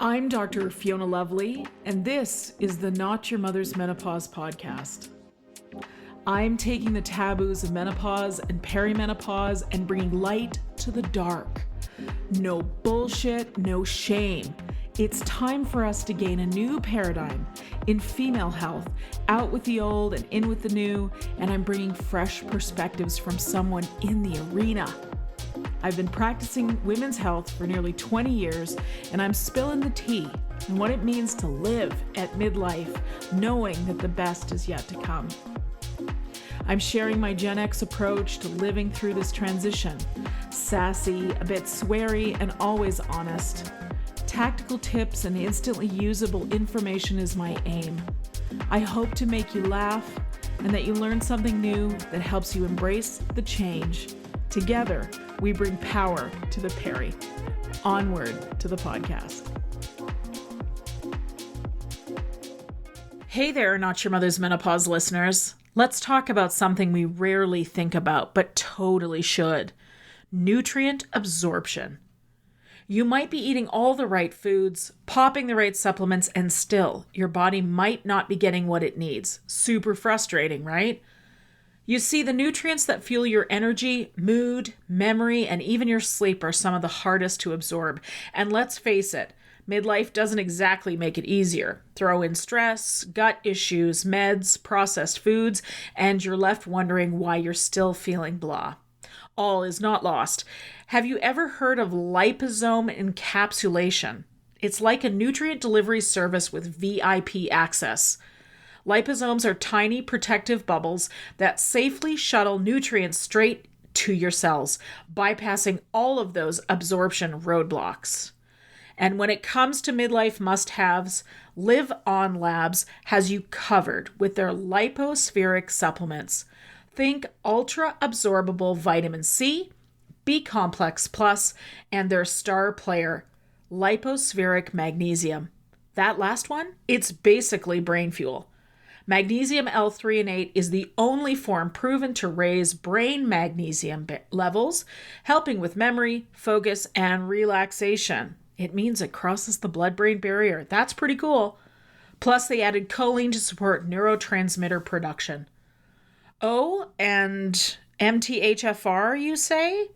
I'm Dr. Fiona Lovely, and this is the Not Your Mother's Menopause podcast. I'm taking the taboos of menopause and perimenopause and bringing light to the dark. No bullshit, no shame. It's time for us to gain a new paradigm in female health, out with the old and in with the new, and I'm bringing fresh perspectives from someone in the arena. I've been practicing women's health for nearly 20 years, and I'm spilling the tea on what it means to live at midlife, knowing that the best is yet to come. I'm sharing my Gen X approach to living through this transition. Sassy, a bit sweary, and always honest. Tactical tips and instantly usable information is my aim. I hope to make you laugh and that you learn something new that helps you embrace the change. Together, we bring power to the peri. Onward to the podcast. Hey there, Not Your Mother's Menopause listeners. Let's talk about something we rarely think about, but totally should. Nutrient absorption. You might be eating all the right foods, popping the right supplements, and still, your body might not be getting what it needs. Super frustrating, right? You see, the nutrients that fuel your energy, mood, memory, and even your sleep are some of the hardest to absorb. And let's face it, midlife doesn't exactly make it easier. Throw in stress, gut issues, meds, processed foods, and you're left wondering why you're still feeling blah. All is not lost. Have you ever heard of liposome encapsulation? It's like a nutrient delivery service with VIP access. Liposomes are tiny protective bubbles that safely shuttle nutrients straight to your cells, bypassing all of those absorption roadblocks. And when it comes to midlife must-haves, Live On Labs has you covered with their lipospheric supplements. Think ultra-absorbable vitamin C, B-complex plus, and their star player, lipospheric magnesium. That last one, it's basically brain fuel. Magnesium L-threonate is the only form proven to raise brain magnesium levels, helping with memory, focus, and relaxation. It means it crosses the blood-brain barrier. That's pretty cool. Plus, they added choline to support neurotransmitter production. Oh, and MTHFR, you say?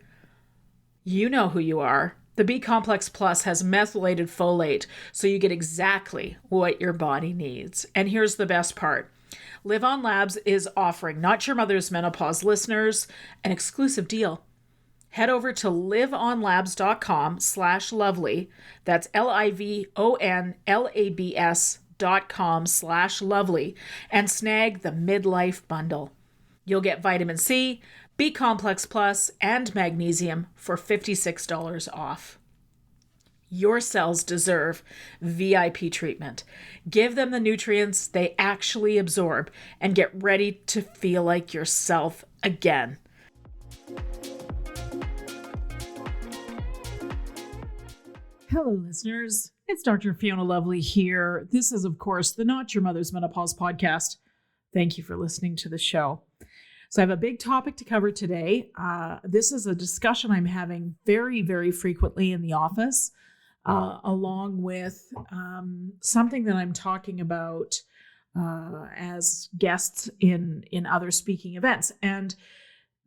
You know who you are. The B-complex plus has methylated folate, so you get exactly what your body needs. And here's the best part. Live On Labs is offering Not Your Mother's Menopause listeners an exclusive deal. Head over to liveonlabs.com/lovely. That's LIVONLABS.com/lovely and snag the midlife bundle. You'll get vitamin C, B-complex plus, and magnesium for $56 off. Your cells deserve VIP treatment. Give them the nutrients they actually absorb and get ready to feel like yourself again. Hello, listeners. It's Dr. Fiona Lovely here. This is, of course, the Not Your Mother's Menopause podcast. Thank you for listening to the show. So I have a big topic to cover today. This is a discussion I'm having very, very frequently in the office, along with something that I'm talking about as guests in other speaking events. And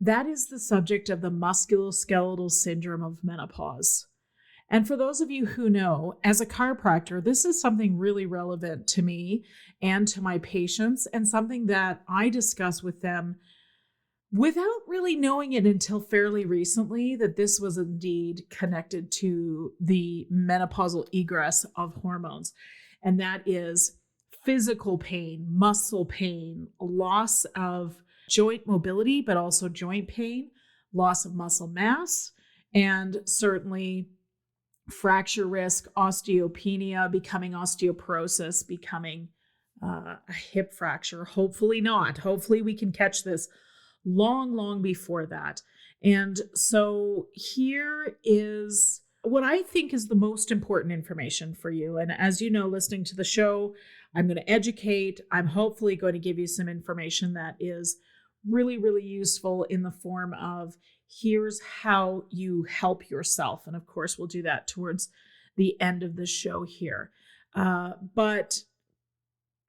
that is the subject of the Musculoskeletal Syndrome of Menopause. And for those of you who know, as a chiropractor, this is something really relevant to me and to my patients, and something that I discuss with them without really knowing it until fairly recently, that this was indeed connected to the menopausal egress of hormones. And that is physical pain, muscle pain, loss of joint mobility, but also joint pain, loss of muscle mass, and certainly fracture risk, osteopenia, becoming osteoporosis, becoming a hip fracture. Hopefully not. Hopefully we can catch this long before that. And so here is what I think is the most important information for you. And as you know, listening to the show, I'm going to educate. I'm hopefully going to give you some information that is really, really useful in the form of here's how you help yourself. And of course, we'll do that towards the end of the show here. But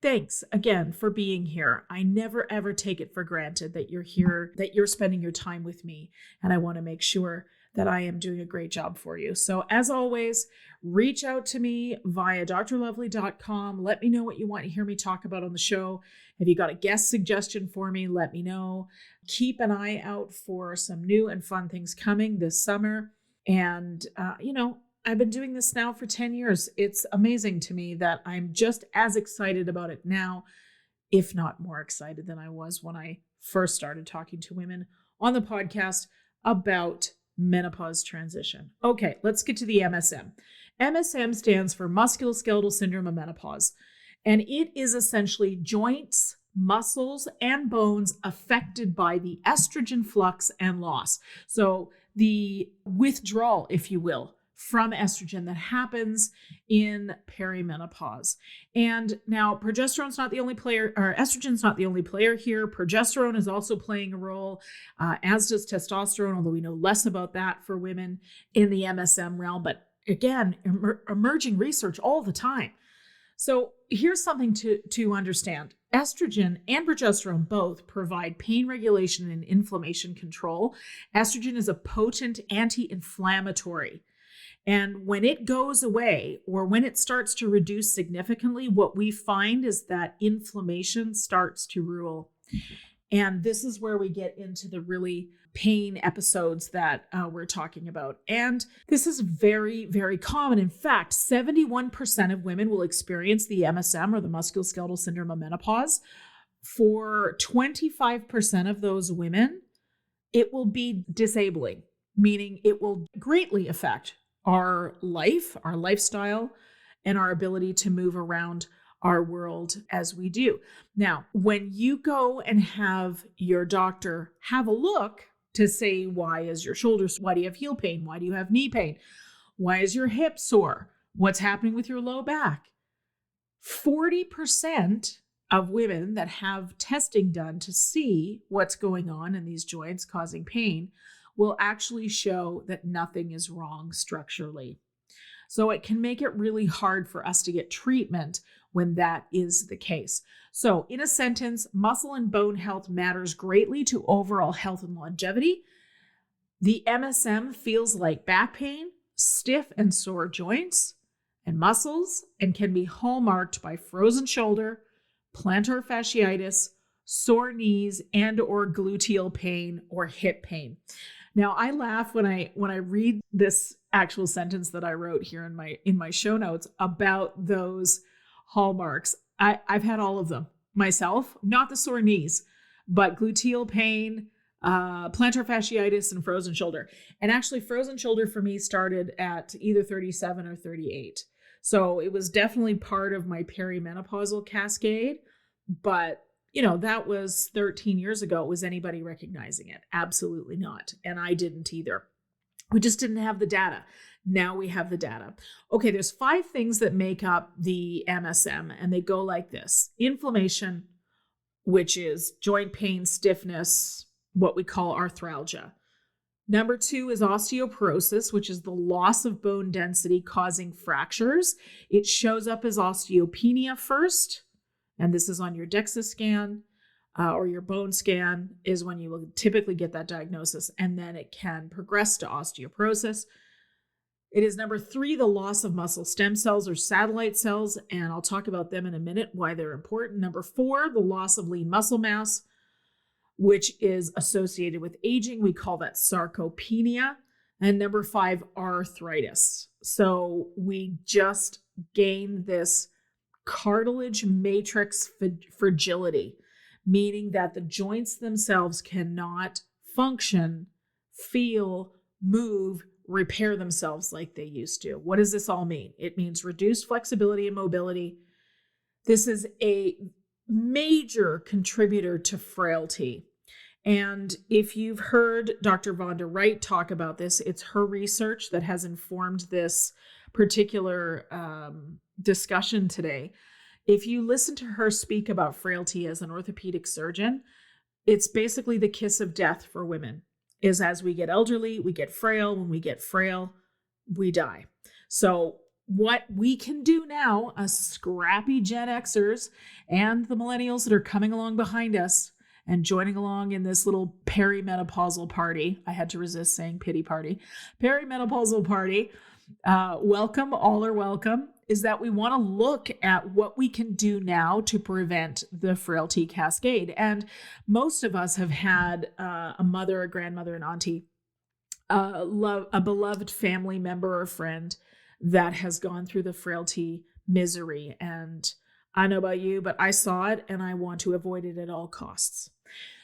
thanks again for being here. I never ever take it for granted that you're here, that you're spending your time with me, and I want to make sure that I am doing a great job for you. So as always, reach out to me via drlovely.com. Let me know what you want to hear me talk about on the show. If you got a guest suggestion for me, let me know. Keep an eye out for some new and fun things coming this summer. And, I've been doing this now for 10 years. It's amazing to me that I'm just as excited about it now, if not more excited than I was when I first started talking to women on the podcast about menopause transition. Okay, let's get to the MSM. MSM stands for Musculoskeletal Syndrome of Menopause, and it is essentially joints, muscles, and bones affected by the estrogen flux and loss. So the withdrawal, if you will, from estrogen that happens in perimenopause. And now progesterone's not the only player, or estrogen's not the only player here. Progesterone is also playing a role, as does testosterone, although we know less about that for women in the MSM realm. But again, emerging research all the time. So here's something to understand. Estrogen and progesterone both provide pain regulation and inflammation control. Estrogen is a potent anti-inflammatory. And when it goes away, or when it starts to reduce significantly, what we find is that inflammation starts to rule. And this is where we get into the really pain episodes that we're talking about. And this is very, very common. In fact, 71% of women will experience the MSM, or the musculoskeletal syndrome of menopause. For 25% of those women, it will be disabling, meaning it will greatly affect our life, our lifestyle, and our ability to move around our world as we do. Now, when you go and have your doctor have a look to say, why is your shoulder, why do you have heel pain? Why do you have knee pain? Why is your hip sore? What's happening with your low back? 40% of women that have testing done to see what's going on in these joints causing pain will actually show that nothing is wrong structurally. So it can make it really hard for us to get treatment when that is the case. So in a sentence, muscle and bone health matters greatly to overall health and longevity. The MSM feels like back pain, stiff and sore joints and muscles, and can be hallmarked by frozen shoulder, plantar fasciitis, sore knees, and or gluteal pain or hip pain. Now, I laugh when I read this actual sentence that I wrote here in my show notes about those hallmarks. I've had all of them myself, not the sore knees, but gluteal pain, plantar fasciitis, and frozen shoulder. And actually, frozen shoulder for me started at either 37 or 38. So it was definitely part of my perimenopausal cascade, but that was 13 years ago. Was anybody recognizing it? Absolutely not. And I didn't either. We just didn't have the data. Now we have the data. Okay, there's 5 things that make up the MSM, and they go like this. Inflammation, which is joint pain, stiffness, what we call arthralgia. Number 2 is osteoporosis, which is the loss of bone density causing fractures. It shows up as osteopenia first. And this is on your DEXA scan or your bone scan is when you will typically get that diagnosis. And then it can progress to osteoporosis. It is number 3, the loss of muscle stem cells or satellite cells. And I'll talk about them in a minute, why they're important. Number 4, the loss of lean muscle mass, which is associated with aging. We call that sarcopenia. And number 5, arthritis. So we just gain this cartilage matrix fragility, meaning that the joints themselves cannot function, feel, move, repair themselves like they used to. What does this all mean? It means reduced flexibility and mobility. This is a major contributor to frailty. And if you've heard Dr. Vonda Wright talk about this, it's her research that has informed this particular discussion today. If you listen to her speak about frailty as an orthopedic surgeon, it's basically the kiss of death for women. Is as we get elderly, we get frail. When we get frail, we die. So what we can do now, us scrappy Gen Xers and the millennials that are coming along behind us and joining along in this little perimenopausal party. I had to resist saying pity party. Perimenopausal party. Welcome, all are welcome. Is that we want to look at what we can do now to prevent the frailty cascade. And most of us have had a mother, a grandmother, an auntie, a beloved family member or friend that has gone through the frailty misery. And I know about you, but I saw it and I want to avoid it at all costs.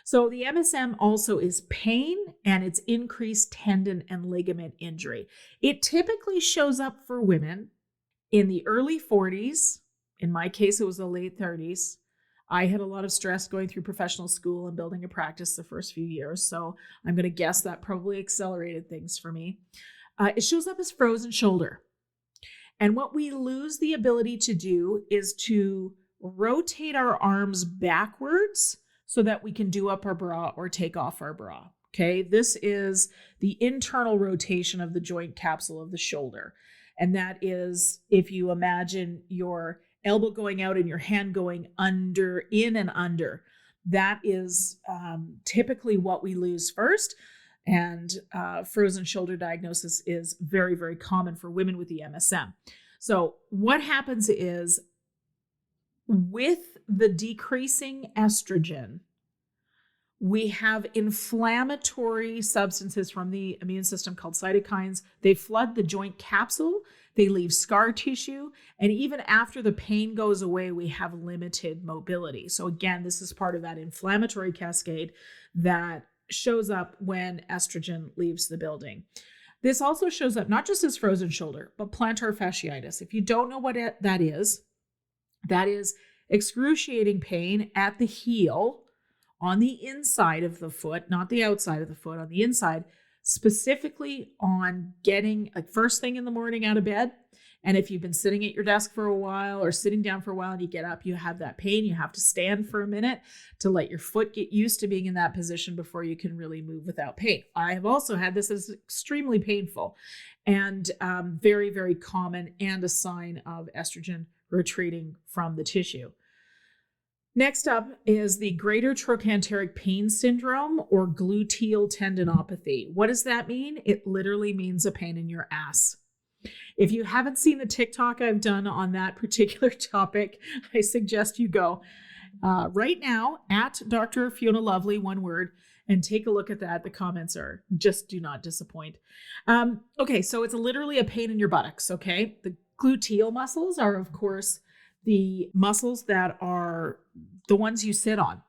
So the MSM also is pain, and it's increased tendon and ligament injury. It typically shows up for women in the early 40s. In my case, it was the late 30s. I had a lot of stress going through professional school and building a practice the first few years. So I'm going to guess that probably accelerated things for me. It shows up as frozen shoulder. And what we lose the ability to do is to rotate our arms backwards so that we can do up our bra or take off our bra. Okay, this is the internal rotation of the joint capsule of the shoulder. And that is, if you imagine your elbow going out and your hand going under, in and under, that is typically what we lose first. And frozen shoulder diagnosis is very, very common for women with the MSM. So what happens is, with the decreasing estrogen, we have inflammatory substances from the immune system called cytokines. They flood the joint capsule, they leave scar tissue, and even after the pain goes away, we have limited mobility. So again, this is part of that inflammatory cascade that shows up when estrogen leaves the building. This also shows up not just as frozen shoulder, but plantar fasciitis. If you don't know what that is excruciating pain at the heel on the inside of the foot, not the outside of the foot, on the inside, specifically on getting first thing in the morning out of bed. And if you've been sitting at your desk for a while or sitting down for a while and you get up, you have that pain. You have to stand for a minute to let your foot get used to being in that position before you can really move without pain. I have also had this as extremely painful and very, very common, and a sign of estrogen retreating from the tissue. Next up is the greater trochanteric pain syndrome, or gluteal tendinopathy. What does that mean? It literally means a pain in your ass. If you haven't seen the TikTok I've done on that particular topic, I suggest you go right now at Dr. Fiona Lovely, one word, and take a look at that. The comments are just do not disappoint. Okay, so it's literally a pain in your buttocks, okay? The gluteal muscles are, of course, the muscles that are the ones you sit on.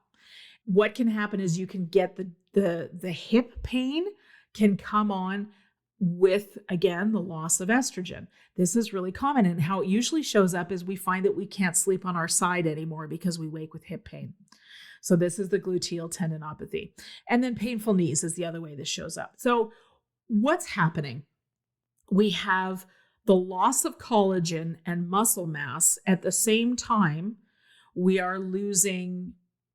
What can happen is you can get the hip pain can come on with, again, the loss of estrogen. This is really common, and how it usually shows up is we find that we can't sleep on our side anymore because we wake with hip pain. So this is the gluteal tendinopathy. And then painful knees is the other way this shows up. So what's happening? We have the loss of collagen and muscle mass at the same time. We are losing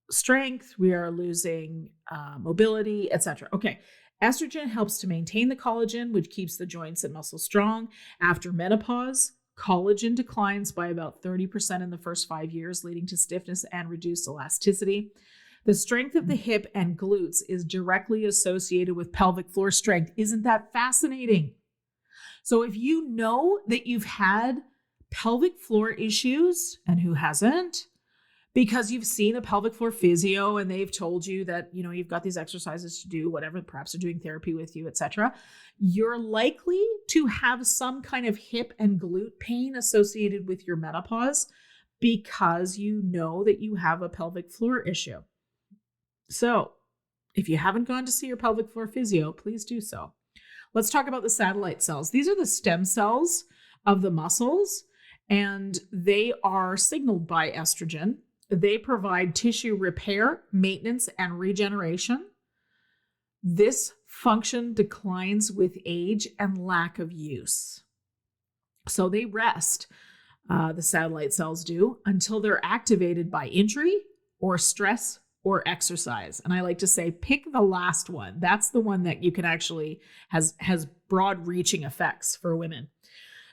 strength, we are losing mobility, etc. Okay. Estrogen helps to maintain the collagen, which keeps the joints and muscles strong. After menopause, collagen declines by about 30% in the first 5 years, leading to stiffness and reduced elasticity. The strength of the hip and glutes is directly associated with pelvic floor strength. Isn't that fascinating? So if you know that you've had pelvic floor issues, and who hasn't, because you've seen a pelvic floor physio and they've told you that, you've got these exercises to do, whatever, perhaps they're doing therapy with you, etc., you're likely to have some kind of hip and glute pain associated with your menopause because you know that you have a pelvic floor issue. So if you haven't gone to see your pelvic floor physio, please do so. Let's talk about the satellite cells. These are the stem cells of the muscles, and they are signaled by estrogen. They provide tissue repair, maintenance, and regeneration. This function declines with age and lack of use. So they rest, the satellite cells do, until they're activated by injury or stress or exercise. And I like to say, pick the last one. That's the one that you can actually has broad reaching effects for women.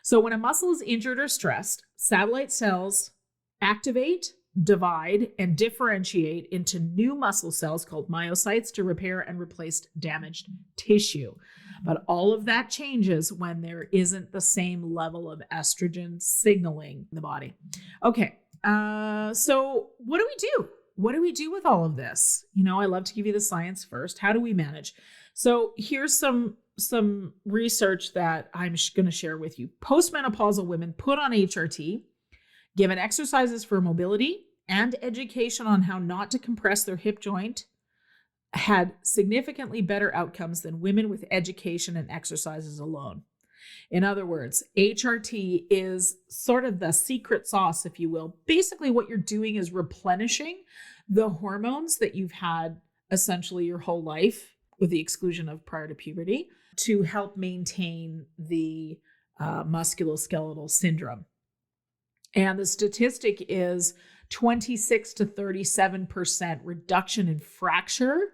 So when a muscle is injured or stressed, satellite cells activate, divide, and differentiate into new muscle cells called myocytes to repair and replace damaged tissue. But all of that changes when there isn't the same level of estrogen signaling in the body. Okay, so what do we do? What do we do with all of this? I love to give you the science first. How do we manage? So here's some research that I'm going to share with you. Postmenopausal women put on HRT, given exercises for mobility and education on how not to compress their hip joint, had significantly better outcomes than women with education and exercises alone. In other words, HRT is sort of the secret sauce, if you will. Basically, what you're doing is replenishing the hormones that you've had essentially your whole life, with the exclusion of prior to puberty, to help maintain the musculoskeletal syndrome. And the statistic is 26 to 37% reduction in fracture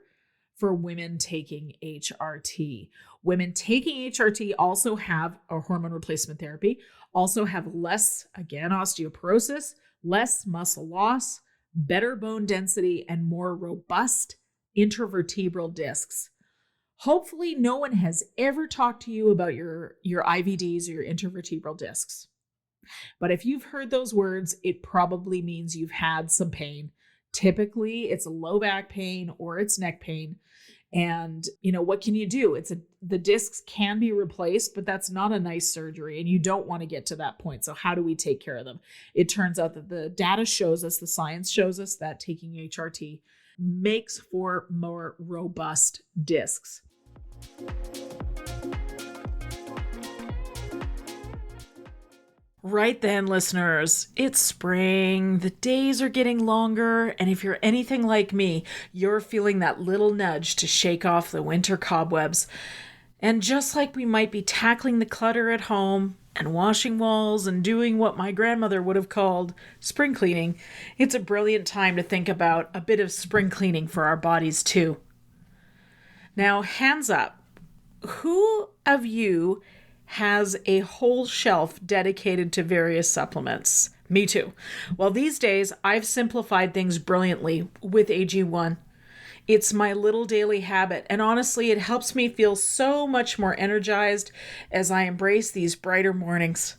for women taking HRT. Women taking HRT also have a hormone replacement therapy, also have less, again, osteoporosis, less muscle loss, better bone density, and more robust intervertebral discs. Hopefully no one has ever talked to you about your IVDs or your intervertebral discs. But if you've heard those words, it probably means you've had some pain. Typically, it's a low back pain or it's neck pain. And, what can you do? The discs can be replaced, but that's not a nice surgery. And you don't want to get to that point. So how do we take care of them? It turns out that the data shows us, the science shows us that taking HRT makes for more robust discs. Right then, listeners, it's spring, the days are getting longer, and if you're anything like me, you're feeling that little nudge to shake off the winter cobwebs. And just like we might be tackling the clutter at home and washing walls and doing what my grandmother would have called spring cleaning, it's a brilliant time to think about a bit of spring cleaning for our bodies too. Now, hands up, who of you has a whole shelf dedicated to various supplements? Me too. Well, these days, I've simplified things brilliantly with AG1. It's my little daily habit, and honestly, it helps me feel so much more energized as I embrace these brighter mornings.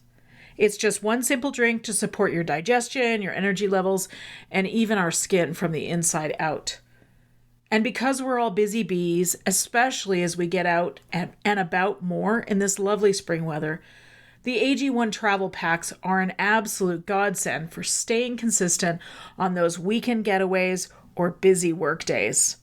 It's just one simple drink to support your digestion, your energy levels, and even our skin from the inside out. And because we're all busy bees, especially as we get out and about more in this lovely spring weather, the AG1 travel packs are an absolute godsend for staying consistent on those weekend getaways or busy work days.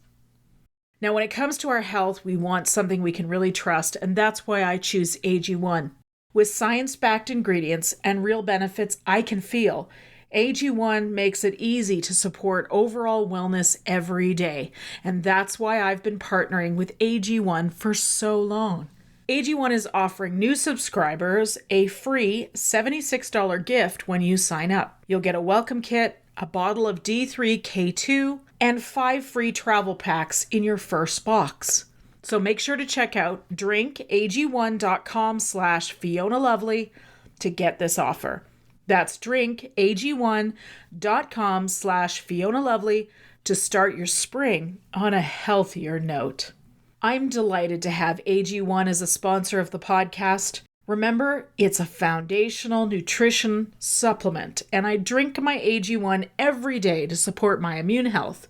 Now, when it comes to our health, we want something we can really trust, and that's why I choose AG1. With science-backed ingredients and real benefits I can feel, AG1 makes it easy to support overall wellness every day, and that's why I've been partnering with AG1 for so long. AG1 is offering new subscribers a free $76 gift when you sign up. You'll get a welcome kit, a bottle of D3K2, and 5 free travel packs in your first box. So make sure to check out drinkag1.com/Fiona Lovely to get this offer. That's drinkag1.com/Fiona Lovely to start your spring on a healthier note. I'm delighted to have AG1 as a sponsor of the podcast. Remember, it's a foundational nutrition supplement, and I drink my AG1 every day to support my immune health.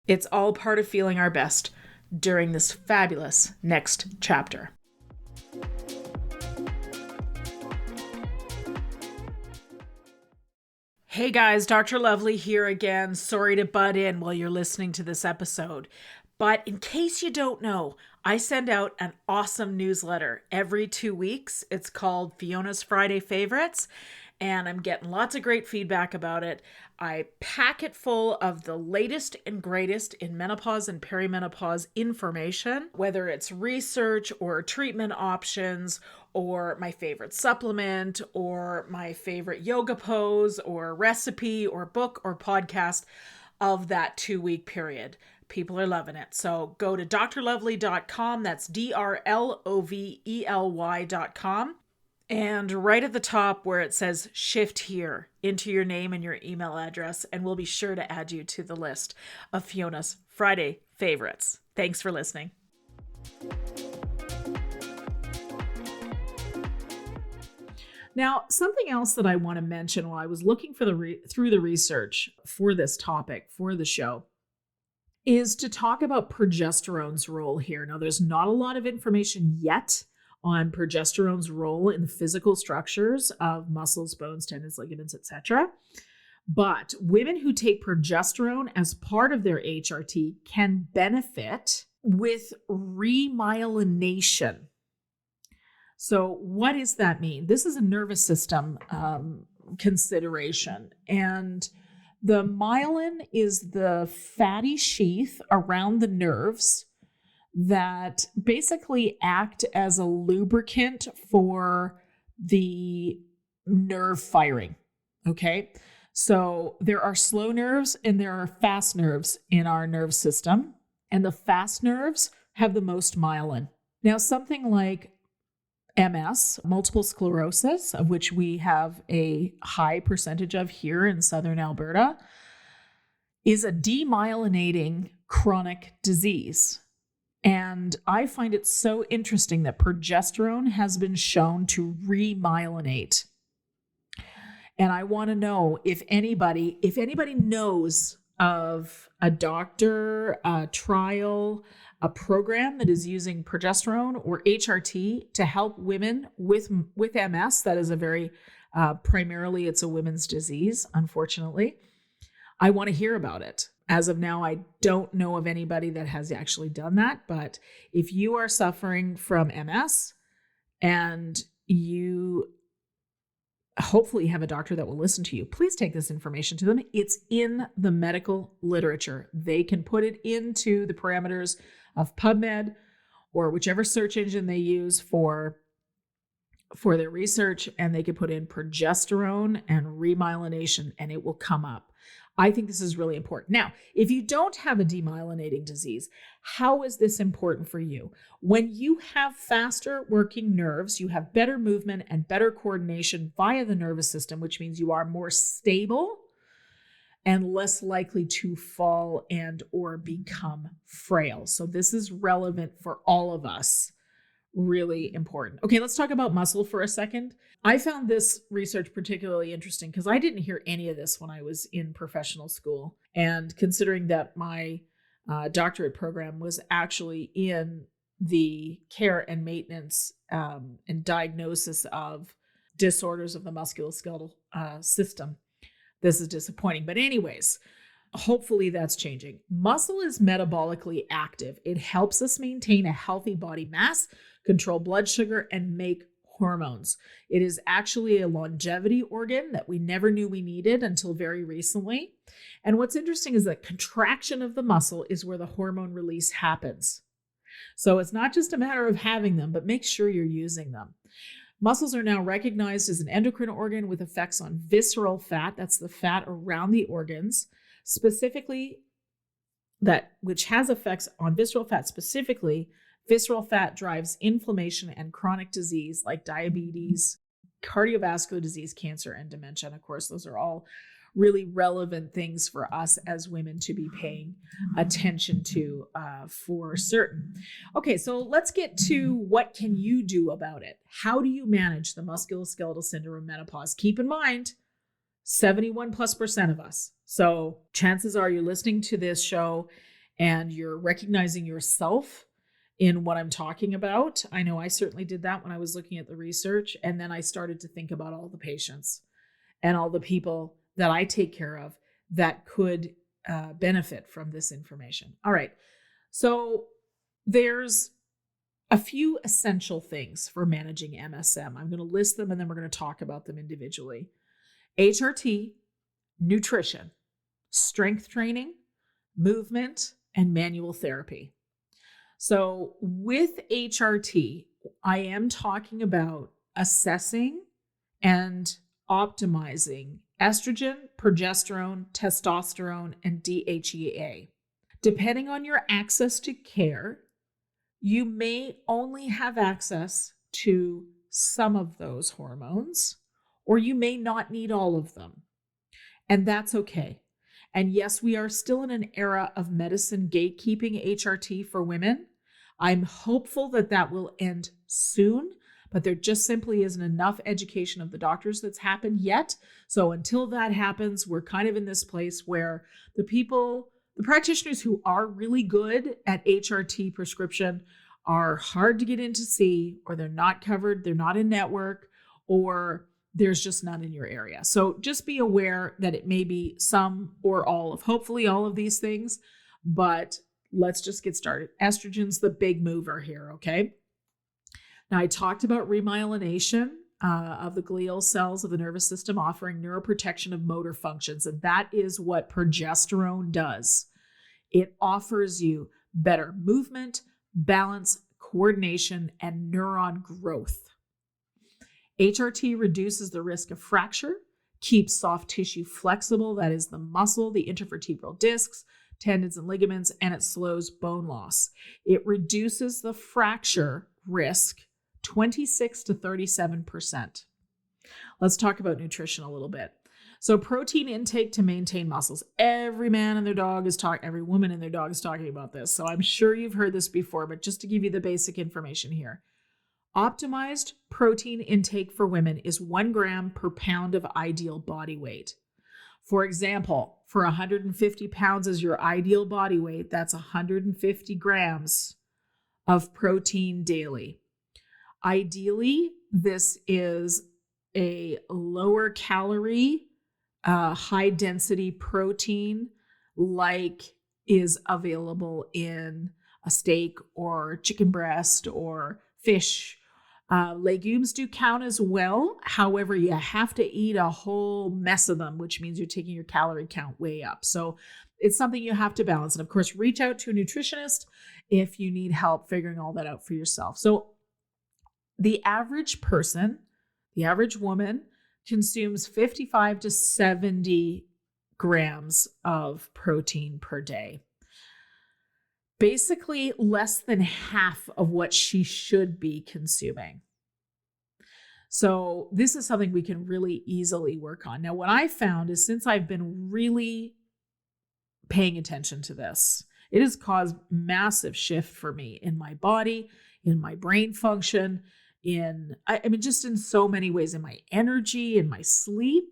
It's all part of feeling our best during this fabulous next chapter. Hey guys, Dr. Lovely here again. Sorry to butt in while you're listening to this episode. But in case you don't know, I send out an awesome newsletter every 2 weeks. It's called Fiona's Friday Favorites, and I'm getting lots of great feedback about it. I pack it full of the latest and greatest in menopause and perimenopause information, whether it's research or treatment options, or my favorite supplement, or my favorite yoga pose, or recipe, or book, or podcast of that 2-week period. People are loving it. So go to drlovely.com. That's drlovely.com. And right at the top where it says shift here, enter your name and your email address, and we'll be sure to add you to the list of Fiona's Friday favorites. Thanks for listening. Now, something else that I want to mention while I was looking for through the research for this topic, for the show, is to talk about progesterone's role here. Now, there's not a lot of information yet on progesterone's role in the physical structures of muscles, bones, tendons, ligaments, etc. But women who take progesterone as part of their HRT can benefit with remyelination. So what does that mean? This is a nervous system consideration. And the myelin is the fatty sheath around the nerves that basically act as a lubricant for the nerve firing. Okay. So there are slow nerves and there are fast nerves in our nerve system. And the fast nerves have the most myelin. Now, something like MS, multiple sclerosis, of which we have a high percentage of here in southern Alberta, is a demyelinating chronic disease. And I find it so interesting that progesterone has been shown to remyelinate. And I want to know if anybody knows of a doctor, a trial, a program that is using progesterone or HRT to help women with MS. That is a very, primarily it's a women's disease, unfortunately. I want to hear about it. As of now, I don't know of anybody that has actually done that. But if you are suffering from MS and you hopefully have a doctor that will listen to you, please take this information to them. It's in the medical literature. They can put it into the parameters of PubMed or whichever search engine they use for their research, and they can put in progesterone and remyelination and it will come up. I think this is really important. Now, if you don't have a demyelinating disease, how is this important for you? When you have faster working nerves, you have better movement and better coordination via the nervous system, which means you are more stable and less likely to fall and or become frail. So this is relevant for all of us. Really important. Okay, let's talk about muscle for a second. I found this research particularly interesting because I didn't hear any of this when I was in professional school. And considering that my doctorate program was actually in the care and maintenance and diagnosis of disorders of the musculoskeletal system, this is disappointing. But anyways, hopefully that's changing. Muscle is metabolically active. It helps us maintain a healthy body mass, control blood sugar, and make hormones. It is actually a longevity organ that we never knew we needed until very recently. And what's interesting is that contraction of the muscle is where the hormone release happens. So it's not just a matter of having them, but make sure you're using them. Muscles are now recognized as an endocrine organ with effects on visceral fat. That's the fat around the organs, specifically which has effects on visceral fat specifically. Visceral fat drives inflammation and chronic disease like diabetes, cardiovascular disease, cancer, and dementia. And of course, those are all really relevant things for us as women to be paying attention to for certain. Okay, so let's get to what can you do about it? How do you manage the musculoskeletal syndrome of menopause? Keep in mind, 71+% of us. So chances are you're listening to this show and you're recognizing yourself in what I'm talking about. I know I certainly did that when I was looking at the research. And then I started to think about all the patients and all the people that I take care of that could benefit from this information. All right. So there's a few essential things for managing MSM. I'm going to list them and then we're going to talk about them individually. HRT, nutrition, strength training, movement, and manual therapy. So with HRT, I am talking about assessing and optimizing estrogen, progesterone, testosterone, and DHEA. Depending on your access to care, you may only have access to some of those hormones, or you may not need all of them. And that's okay. And yes, we are still in an era of medicine gatekeeping HRT for women. I'm hopeful that that will end soon, but there just simply isn't enough education of the doctors that's happened yet. So until that happens, we're kind of in this place where the practitioners who are really good at HRT prescription are hard to get in to see, or they're not covered, they're not in network, or there's just none in your area. So just be aware that it may be some or all of, hopefully all of these things, but let's just get started. Estrogen's the big mover here, okay? Now, I talked about remyelination of the glial cells of the nervous system, offering neuroprotection of motor functions, and that is what progesterone does. It offers you better movement, balance, coordination, and neuron growth. HRT reduces the risk of fracture, keeps soft tissue flexible, that is the muscle, the intervertebral discs, tendons, and ligaments, and it slows bone loss. It reduces the fracture risk 26 to 37%. Let's talk about nutrition a little bit. So protein intake to maintain muscles. Every man and their dog is talking, every woman and their dog is talking about this. So I'm sure you've heard this before, but just to give you the basic information here. Optimized protein intake for women is 1 gram per pound of ideal body weight. For example, for 150 pounds as your ideal body weight, that's 150 grams of protein daily. Ideally, this is a lower calorie, high density protein like is available in a steak or chicken breast or fish. Legumes do count as well. However, you have to eat a whole mess of them, which means you're taking your calorie count way up. So it's something you have to balance. And of course, reach out to a nutritionist if you need help figuring all that out for yourself. So the average person, the average woman, consumes 55 to 70 grams of protein per day. Basically less than half of what she should be consuming. So this is something we can really easily work on. Now, what I found is since I've been really paying attention to this, it has caused massive shift for me in my body, in my brain function, just in so many ways, in my energy, in my sleep.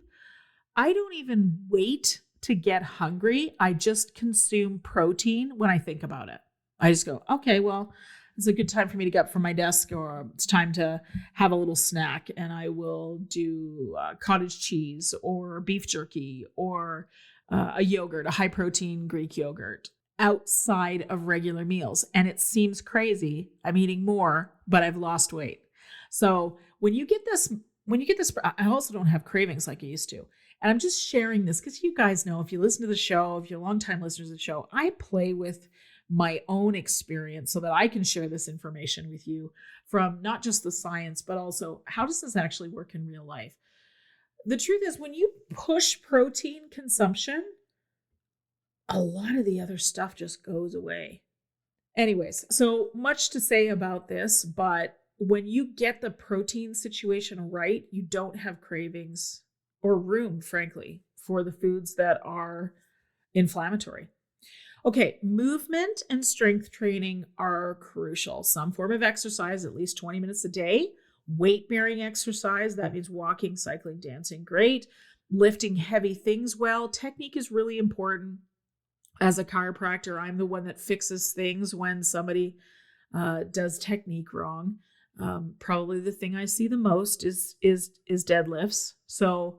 I don't even wait to get hungry. I just consume protein when I think about it. I just go, okay, well, it's a good time for me to get up from my desk, or it's time to have a little snack, and I will do cottage cheese or beef jerky or a yogurt, a high protein Greek yogurt outside of regular meals. And it seems crazy. I'm eating more, but I've lost weight. So when you get this, I also don't have cravings like I used to. And I'm just sharing this because you guys know, if you listen to the show, if you're longtime listeners of the show, I play with my own experience so that I can share this information with you from not just the science, but also how does this actually work in real life? The truth is, when you push protein consumption, a lot of the other stuff just goes away. Anyways, so much to say about this, but when you get the protein situation right, you don't have cravings or room, frankly, for the foods that are inflammatory. Okay, movement and strength training are crucial. Some form of exercise, at least 20 minutes a day. Weight-bearing exercise, that means walking, cycling, dancing, great. Lifting heavy things well. Technique is really important. As a chiropractor, I'm the one that fixes things when somebody does technique wrong. Probably the thing I see the most is deadlifts. So,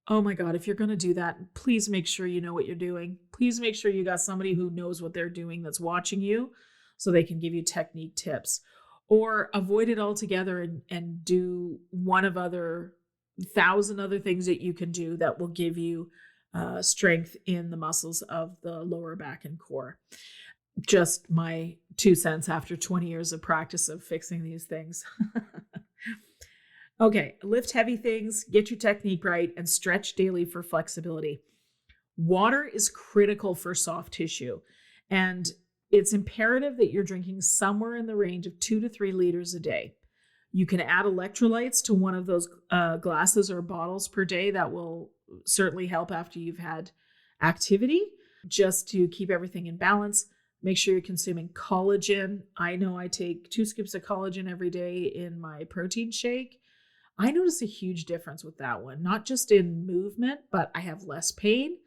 oh my God, if you're going to do that, please make sure you know what you're doing. Please make sure you got somebody who knows what they're doing that's watching you so they can give you technique tips. Or avoid it altogether and do one of 1,000 other things that you can do that will give you strength in the muscles of the lower back and core. Just my 2 cents after 20 years of practice of fixing these things. Okay, lift heavy things, get your technique right, and stretch daily for flexibility. Water is critical for soft tissue, and it's imperative that you're drinking somewhere in the range of 2 to 3 liters a day. You can add electrolytes to one of those glasses or bottles per day. That will certainly help after you've had activity, just to keep everything in balance. Make sure you're consuming collagen. I know I take 2 scoops of collagen every day in my protein shake. I notice a huge difference with that one, not just in movement, but I have less pain.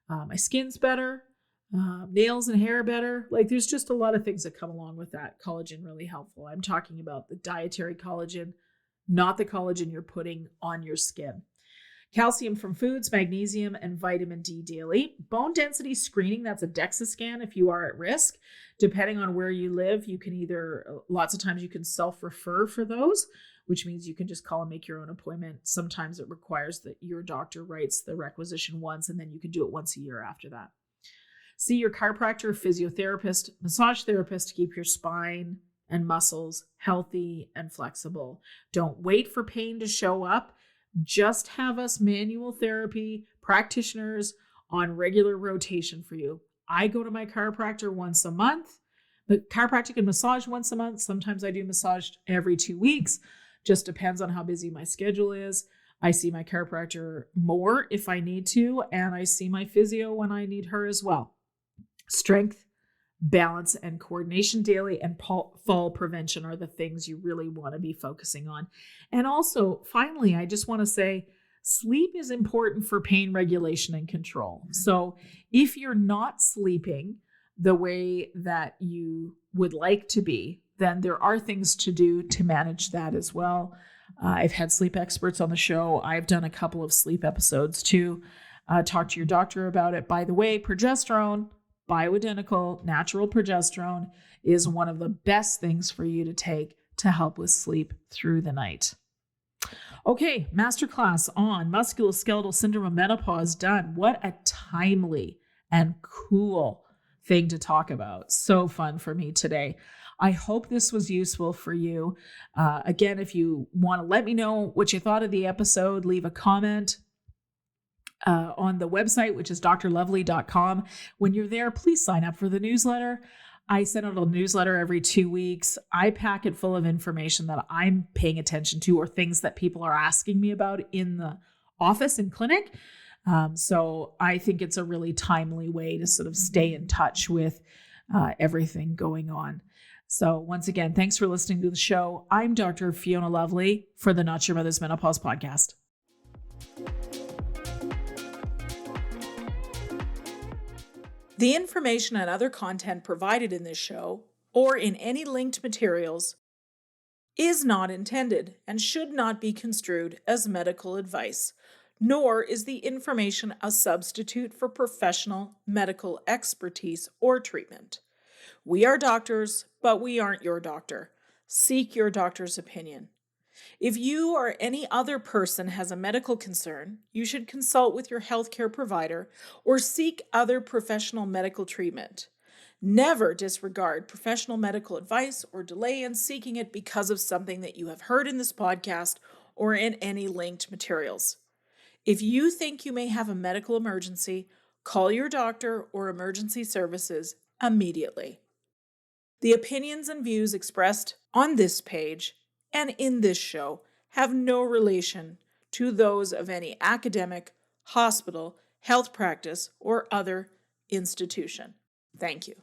My skin's better, nails and hair better. Like, there's just a lot of things that come along with that. Collagen really helpful. I'm talking about the dietary collagen, not the collagen you're putting on your skin. Calcium from foods, magnesium, and vitamin D daily. Bone density screening, that's a DEXA scan if you are at risk. Depending on where you live, you can lots of times you can self-refer for those, which means you can just call and make your own appointment. Sometimes it requires that your doctor writes the requisition once, and then you can do it once a year after that. See your chiropractor, physiotherapist, massage therapist to keep your spine and muscles healthy and flexible. Don't wait for pain to show up. Just have us manual therapy practitioners on regular rotation for you. I go to my chiropractor once a month, but chiropractic and massage once a month. Sometimes I do massage every 2 weeks. Just depends on how busy my schedule is. I see my chiropractor more if I need to, and I see my physio when I need her as well. Strength, balance, and coordination daily, and fall prevention are the things you really want to be focusing on. And also, finally, I just want to say sleep is important for pain regulation and control. So if you're not sleeping the way that you would like to be, then there are things to do to manage that as well. I've had sleep experts on the show. I've done a couple of sleep episodes too. Talk to your doctor about it. By the way, progesterone, bioidentical, natural progesterone is one of the best things for you to take to help with sleep through the night. Okay, masterclass on musculoskeletal syndrome of menopause done. What a timely and cool thing to talk about. So fun for me today. I hope this was useful for you. Again, if you want to let me know what you thought of the episode, leave a comment on the website, which is drlovely.com. When you're there, please sign up for the newsletter. I send out a newsletter every 2 weeks. I pack it full of information that I'm paying attention to or things that people are asking me about in the office and clinic. So I think it's a really timely way to sort of stay in touch with everything going on. So once again, thanks for listening to the show. I'm Dr. Fiona Lovely for the Not Your Mother's Menopause podcast. The information and other content provided in this show, or in any linked materials, is not intended and should not be construed as medical advice, nor is the information a substitute for professional medical expertise or treatment. We are doctors, but we aren't your doctor. Seek your doctor's opinion. If you or any other person has a medical concern, you should consult with your healthcare provider or seek other professional medical treatment. Never disregard professional medical advice or delay in seeking it because of something that you have heard in this podcast or in any linked materials. If you think you may have a medical emergency, call your doctor or emergency services immediately. The opinions and views expressed on this page and in this show have no relation to those of any academic, hospital, health practice, or other institution. Thank you.